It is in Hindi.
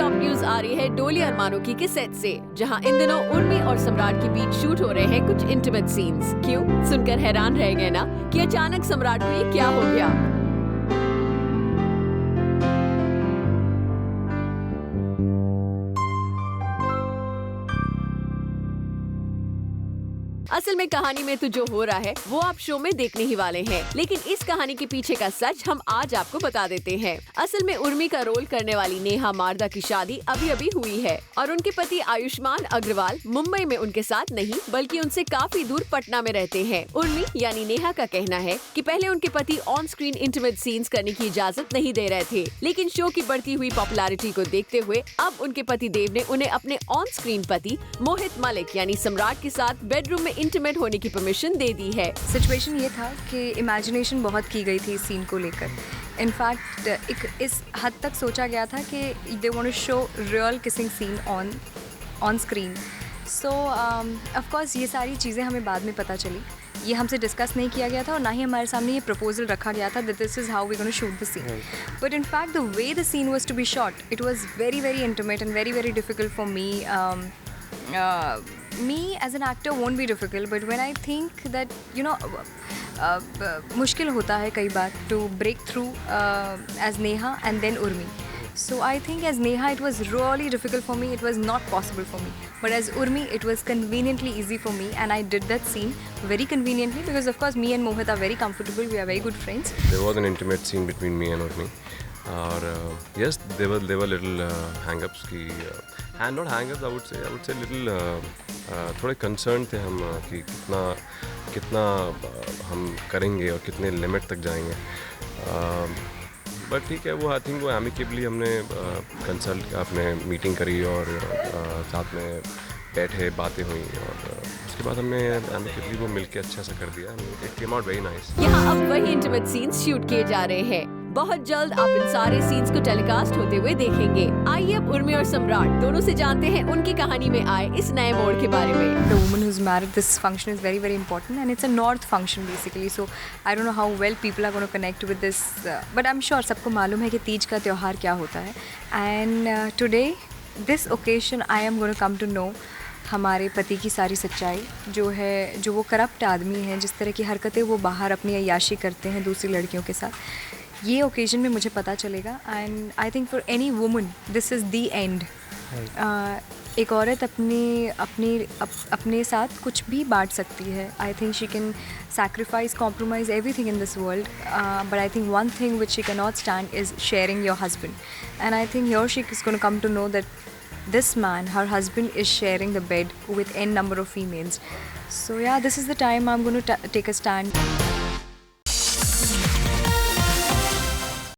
टॉप न्यूज आ रही है डोली अरमानों की के सेट से, जहां इन दिनों उर्मी और सम्राट के बीच शूट हो रहे हैं कुछ इंटीमेट सीन्स। क्यों? सुनकर हैरान रह गए ना कि अचानक सम्राट को ये क्या हो गया। असल में कहानी में तो जो हो रहा है वो आप शो में देखने ही वाले हैं, लेकिन इस कहानी के पीछे का सच हम आज आपको बता देते हैं। असल में उर्मी का रोल करने वाली नेहा मारदा की शादी अभी अभी हुई है और उनके पति आयुष्मान अग्रवाल मुंबई में उनके साथ नहीं बल्कि उनसे काफी दूर पटना में रहते हैं। उर्मी यानी नेहा का कहना है कि पहले उनके पति ऑन स्क्रीन इंटीमेट सीन्स करने की इजाजत नहीं दे रहे थे, लेकिन शो की बढ़ती हुई पॉपुलैरिटी को देखते हुए अब उनके पति देव ने उन्हें अपने ऑन स्क्रीन पति मोहित मलिक यानी सम्राट के साथ बेडरूम में इंटीमेट होने की परमिशन दे दी है। सिचुएशन ये था कि इमेजिनेशन बहुत की गई थी इस सीन को लेकर। इनफैक्ट एक इस हद तक सोचा गया था कि they want to show real kissing scene on screen. So of course ये सारी चीज़ें हमें बाद में पता चली, ये हमसे डिस्कस नहीं किया गया था और ना ही हमारे सामने ये प्रपोजल रखा गया था that this is how we gonna shoot the scene. But in fact the way the scene was to be shot, it was very very intimate and very very difficult for me. Me as an actor won't be difficult, but when I think that मुश्किल होता है कई बार to break through as Neha and then Urmi. So I think as Neha it was really difficult for me, it was not possible for me. But as Urmi it was conveniently easy for me and I did that scene very conveniently because of course me and Mohit are very comfortable, we are very good friends. There was an intimate scene between me and Urmi. और yes, there were little hang-ups की not hang-ups, I would say little थोड़े concern थे हम कि कितना हम करेंगे और कितने लिमिट तक जाएंगे। बट ठीक है, वो आई थिंक वो एमिकेबली हमने कंसल्ट अपने मीटिंग करी और साथ में बैठे बातें हुई और उसके बाद हमने एमिकेबली वो मिलके अच्छा सा कर दिया। It came out very nice. यहाँ अब वही इंटीमेट सीन्स शूट किए जा रहे हैं। बहुत जल्द आप इन सारे सीन्स को टेलीकास्ट होते हुए देखेंगे। आइए अब उर्मी और सम्राट दोनों से जानते हैं उनकी कहानी में आए इस नए मोड़ के बारे में। The woman who's married, this function is very very important and it's a north function basically, so I don't know how well people are going to connect with this, but I'm sure सबको मालूम है कि तीज का त्योहार क्या होता है। And today this occasion I am going to come to know हमारे पति की सारी सच्चाई जो वो करप्ट आदमी हैं, जिस तरह की हरकतें वो बाहर अपनी अय्याशी करते हैं दूसरी लड़कियों के साथ, ये ओकेजन में मुझे पता चलेगा। And I think for any woman this is the and. एक औरत अपने साथ कुछ भी बांट सकती है। I think she can sacrifice, compromise everything in this world, but I think one thing which she cannot stand is sharing your husband. And I think here she is going to come to know that this man, her husband, is sharing the bed with n number of females. So yeah, this is the time I'm going to take a stand.